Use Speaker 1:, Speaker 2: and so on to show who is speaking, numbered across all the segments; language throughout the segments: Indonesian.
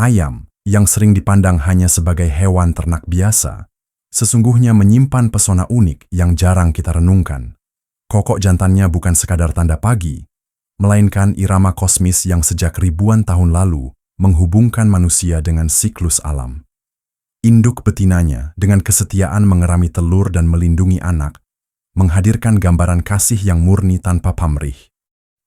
Speaker 1: Ayam, yang sering dipandang hanya sebagai hewan ternak biasa, sesungguhnya menyimpan pesona unik yang jarang kita renungkan. Kokok jantannya bukan sekadar tanda pagi, melainkan irama kosmis yang sejak ribuan tahun lalu menghubungkan manusia dengan siklus alam. Induk betinanya dengan kesetiaan mengerami telur dan melindungi anak, menghadirkan gambaran kasih yang murni tanpa pamrih.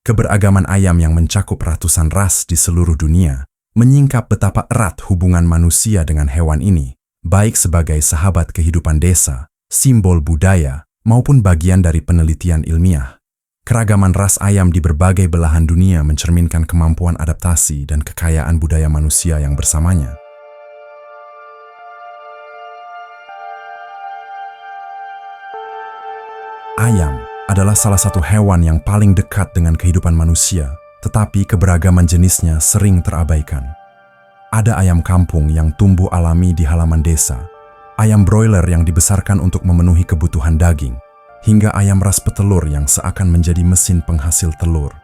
Speaker 1: Keberagaman ayam yang mencakup ratusan ras di seluruh dunia menyingkap betapa erat hubungan manusia dengan hewan ini, baik sebagai sahabat kehidupan desa, simbol budaya, maupun bagian dari penelitian ilmiah. Keragaman ras ayam di berbagai belahan dunia mencerminkan kemampuan adaptasi dan kekayaan budaya manusia yang bersamanya. Ayam adalah salah satu hewan yang paling dekat dengan kehidupan manusia, tetapi keberagaman jenisnya sering terabaikan. Ada ayam kampung yang tumbuh alami di halaman desa, ayam broiler yang dibesarkan untuk memenuhi kebutuhan daging, hingga ayam ras petelur yang seakan menjadi mesin penghasil telur.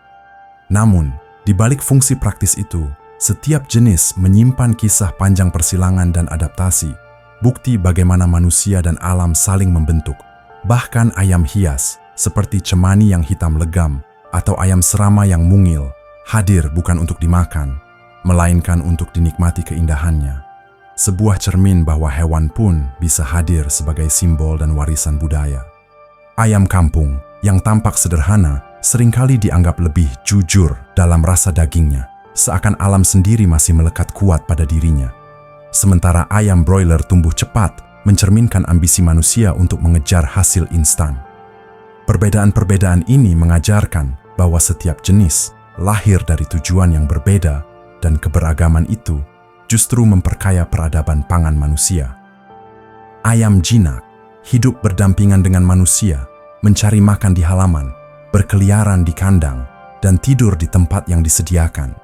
Speaker 1: Namun, di balik fungsi praktis itu, setiap jenis menyimpan kisah panjang persilangan dan adaptasi, bukti bagaimana manusia dan alam saling membentuk. Bahkan ayam hias, seperti cemani yang hitam legam, atau ayam serama yang mungil, hadir bukan untuk dimakan, melainkan untuk dinikmati keindahannya. Sebuah cermin bahwa hewan pun bisa hadir sebagai simbol dan warisan budaya. Ayam kampung, yang tampak sederhana, seringkali dianggap lebih jujur dalam rasa dagingnya, seakan alam sendiri masih melekat kuat pada dirinya. Sementara ayam broiler tumbuh cepat, mencerminkan ambisi manusia untuk mengejar hasil instan. Perbedaan-perbedaan ini mengajarkan bahwa setiap jenis lahir dari tujuan yang berbeda, dan keberagaman itu justru memperkaya peradaban pangan manusia. Ayam jinak hidup berdampingan dengan manusia, mencari makan di halaman, berkeliaran di kandang, dan tidur di tempat yang disediakan.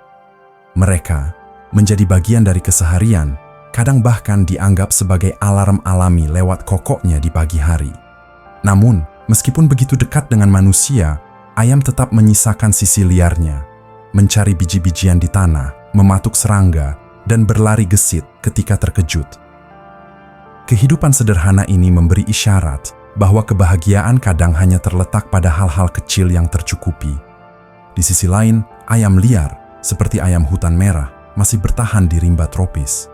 Speaker 1: Mereka menjadi bagian dari keseharian, kadang bahkan dianggap sebagai alarm alami lewat kokoknya di pagi hari. Namun, meskipun begitu dekat dengan manusia, ayam tetap menyisakan sisi liarnya, mencari biji-bijian di tanah, mematuk serangga, dan berlari gesit ketika terkejut. Kehidupan sederhana ini memberi isyarat bahwa kebahagiaan kadang hanya terletak pada hal-hal kecil yang tercukupi. Di sisi lain, ayam liar, seperti ayam hutan merah, masih bertahan di rimba tropis.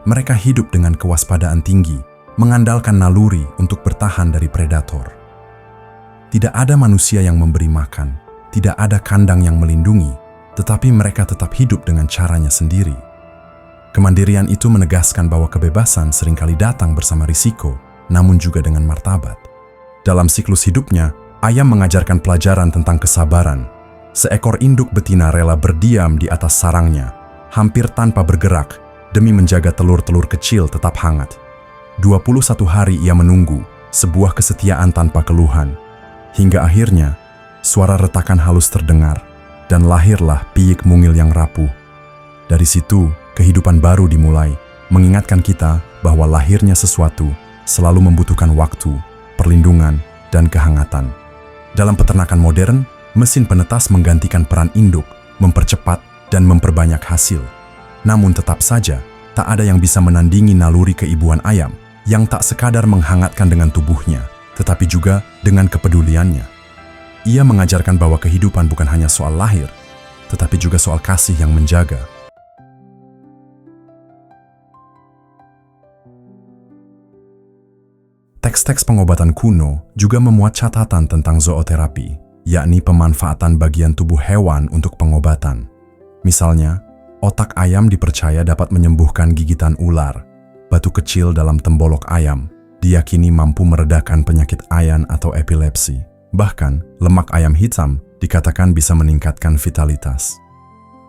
Speaker 1: Mereka hidup dengan kewaspadaan tinggi, mengandalkan naluri untuk bertahan dari predator. Tidak ada manusia yang memberi makan, tidak ada kandang yang melindungi, tetapi mereka tetap hidup dengan caranya sendiri. Kemandirian itu menegaskan bahwa kebebasan seringkali datang bersama risiko, namun juga dengan martabat. Dalam siklus hidupnya, ayam mengajarkan pelajaran tentang kesabaran. Seekor induk betina rela berdiam di atas sarangnya, hampir tanpa bergerak, demi menjaga telur-telur kecil tetap hangat. 21 hari ia menunggu, sebuah kesetiaan tanpa keluhan. Hingga akhirnya, suara retakan halus terdengar, dan lahirlah piyik mungil yang rapuh. Dari situ, kehidupan baru dimulai, mengingatkan kita bahwa lahirnya sesuatu selalu membutuhkan waktu, perlindungan, dan kehangatan. Dalam peternakan modern, mesin penetas menggantikan peran induk, mempercepat dan memperbanyak hasil. Namun tetap saja, tak ada yang bisa menandingi naluri keibuan ayam, yang tak sekadar menghangatkan dengan tubuhnya, tetapi juga dengan kepeduliannya. Ia mengajarkan bahwa kehidupan bukan hanya soal lahir, tetapi juga soal kasih yang menjaga. Teks-teks pengobatan kuno juga memuat catatan tentang zooterapi, yakni pemanfaatan bagian tubuh hewan untuk pengobatan. Misalnya, otak ayam dipercaya dapat menyembuhkan gigitan ular. Batu kecil dalam tembolok ayam diyakini mampu meredakan penyakit ayan atau epilepsi. Bahkan, lemak ayam hitam dikatakan bisa meningkatkan vitalitas.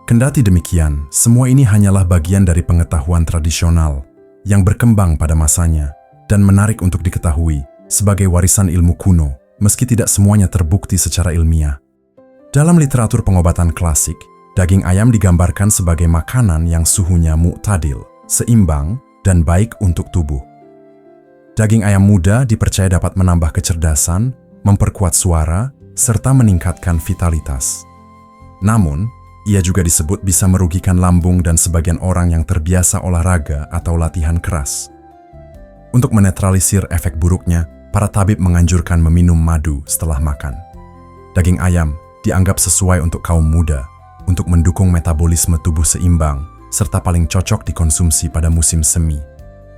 Speaker 1: Kendati demikian, semua ini hanyalah bagian dari pengetahuan tradisional yang berkembang pada masanya dan menarik untuk diketahui sebagai warisan ilmu kuno, meski tidak semuanya terbukti secara ilmiah. Dalam literatur pengobatan klasik, daging ayam digambarkan sebagai makanan yang suhunya mu'tadil, seimbang, dan baik untuk tubuh. Daging ayam muda dipercaya dapat menambah kecerdasan, memperkuat suara, serta meningkatkan vitalitas. Namun, Ia juga disebut bisa merugikan lambung dan sebagian orang yang terbiasa olahraga atau latihan keras. Untuk menetralisir efek buruknya, para tabib menganjurkan meminum madu setelah makan. Daging ayam dianggap sesuai untuk kaum muda, untuk mendukung metabolisme tubuh seimbang, serta paling cocok dikonsumsi pada musim semi.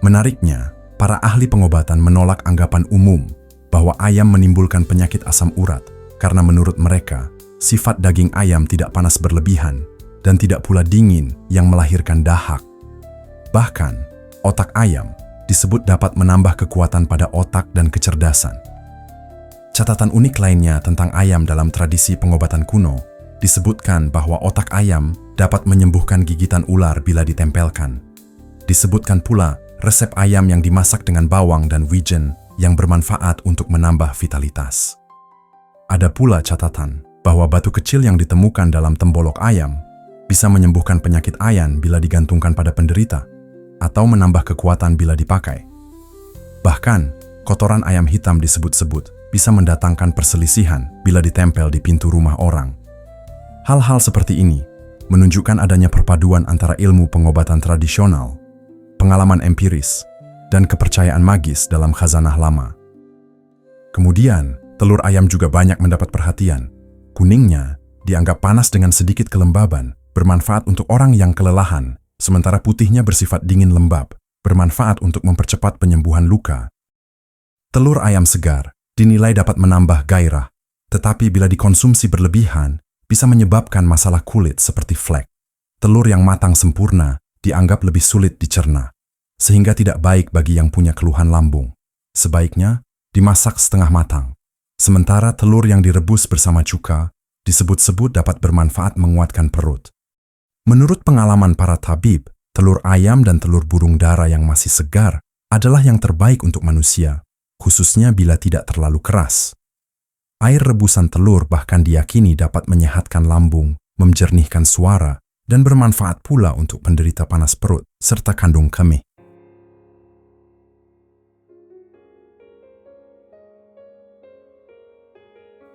Speaker 1: Menariknya, para ahli pengobatan menolak anggapan umum bahwa ayam menimbulkan penyakit asam urat, karena menurut mereka, sifat daging ayam tidak panas berlebihan dan tidak pula dingin yang melahirkan dahak. Bahkan, otak ayam disebut dapat menambah kekuatan pada otak dan kecerdasan. Catatan unik lainnya tentang ayam dalam tradisi pengobatan kuno disebutkan bahwa otak ayam dapat menyembuhkan gigitan ular bila ditempelkan. Disebutkan pula resep ayam yang dimasak dengan bawang dan wijen yang bermanfaat untuk menambah vitalitas. Ada pula catatan bahwa batu kecil yang ditemukan dalam tembolok ayam bisa menyembuhkan penyakit ayan bila digantungkan pada penderita atau menambah kekuatan bila dipakai. Bahkan, kotoran ayam hitam disebut-sebut bisa mendatangkan perselisihan bila ditempel di pintu rumah orang. Hal-hal seperti ini menunjukkan adanya perpaduan antara ilmu pengobatan tradisional, pengalaman empiris, dan kepercayaan magis dalam khazanah lama. Kemudian, telur ayam juga banyak mendapat perhatian. Kuningnya dianggap panas dengan sedikit kelembaban, bermanfaat untuk orang yang kelelahan, sementara putihnya bersifat dingin lembab, bermanfaat untuk mempercepat penyembuhan luka. Telur ayam segar dinilai dapat menambah gairah, tetapi bila dikonsumsi berlebihan, bisa menyebabkan masalah kulit seperti flek. Telur yang matang sempurna dianggap lebih sulit dicerna, sehingga tidak baik bagi yang punya keluhan lambung. Sebaiknya dimasak setengah matang. Sementara telur yang direbus bersama cuka disebut-sebut dapat bermanfaat menguatkan perut. Menurut pengalaman para tabib, telur ayam dan telur burung dara yang masih segar adalah yang terbaik untuk manusia, khususnya bila tidak terlalu keras. Air rebusan telur bahkan diyakini dapat menyehatkan lambung, menjernihkan suara, dan bermanfaat pula untuk penderita panas perut serta kandung kemih.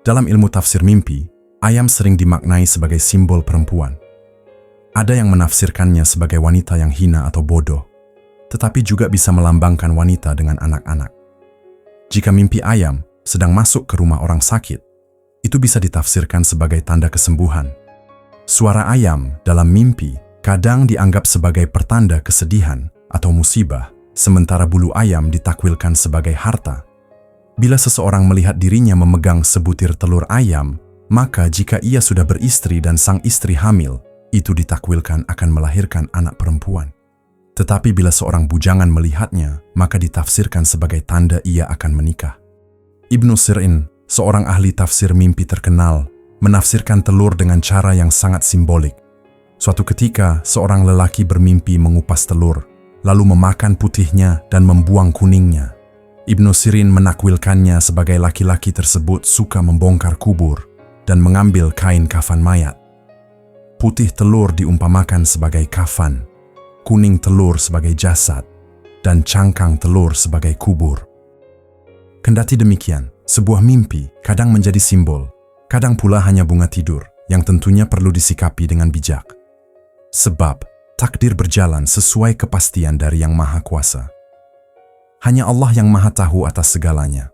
Speaker 1: Dalam ilmu tafsir mimpi, ayam sering dimaknai sebagai simbol perempuan. Ada yang menafsirkannya sebagai wanita yang hina atau bodoh, tetapi juga bisa melambangkan wanita dengan anak-anak. Jika mimpi ayam sedang masuk ke rumah orang sakit, itu bisa ditafsirkan sebagai tanda kesembuhan. Suara ayam dalam mimpi kadang dianggap sebagai pertanda kesedihan atau musibah, sementara bulu ayam ditakwilkan sebagai harta. Bila seseorang melihat dirinya memegang sebutir telur ayam, maka jika ia sudah beristri dan sang istri hamil, itu ditakwilkan akan melahirkan anak perempuan. Tetapi bila seorang bujangan melihatnya, maka ditafsirkan sebagai tanda ia akan menikah. Ibnu Sirin, seorang ahli tafsir mimpi terkenal, menafsirkan telur dengan cara yang sangat simbolik. Suatu ketika, seorang lelaki bermimpi mengupas telur, lalu memakan putihnya dan membuang kuningnya. Ibnu Sirin menakwilkannya sebagai laki-laki tersebut suka membongkar kubur dan mengambil kain kafan mayat. Putih telur diumpamakan sebagai kafan, kuning telur sebagai jasad, dan cangkang telur sebagai kubur. Kendati demikian, sebuah mimpi kadang menjadi simbol, kadang pula hanya bunga tidur yang tentunya perlu disikapi dengan bijak. Sebab takdir berjalan sesuai kepastian dari Yang Maha Kuasa. Hanya Allah yang Maha Tahu atas segalanya.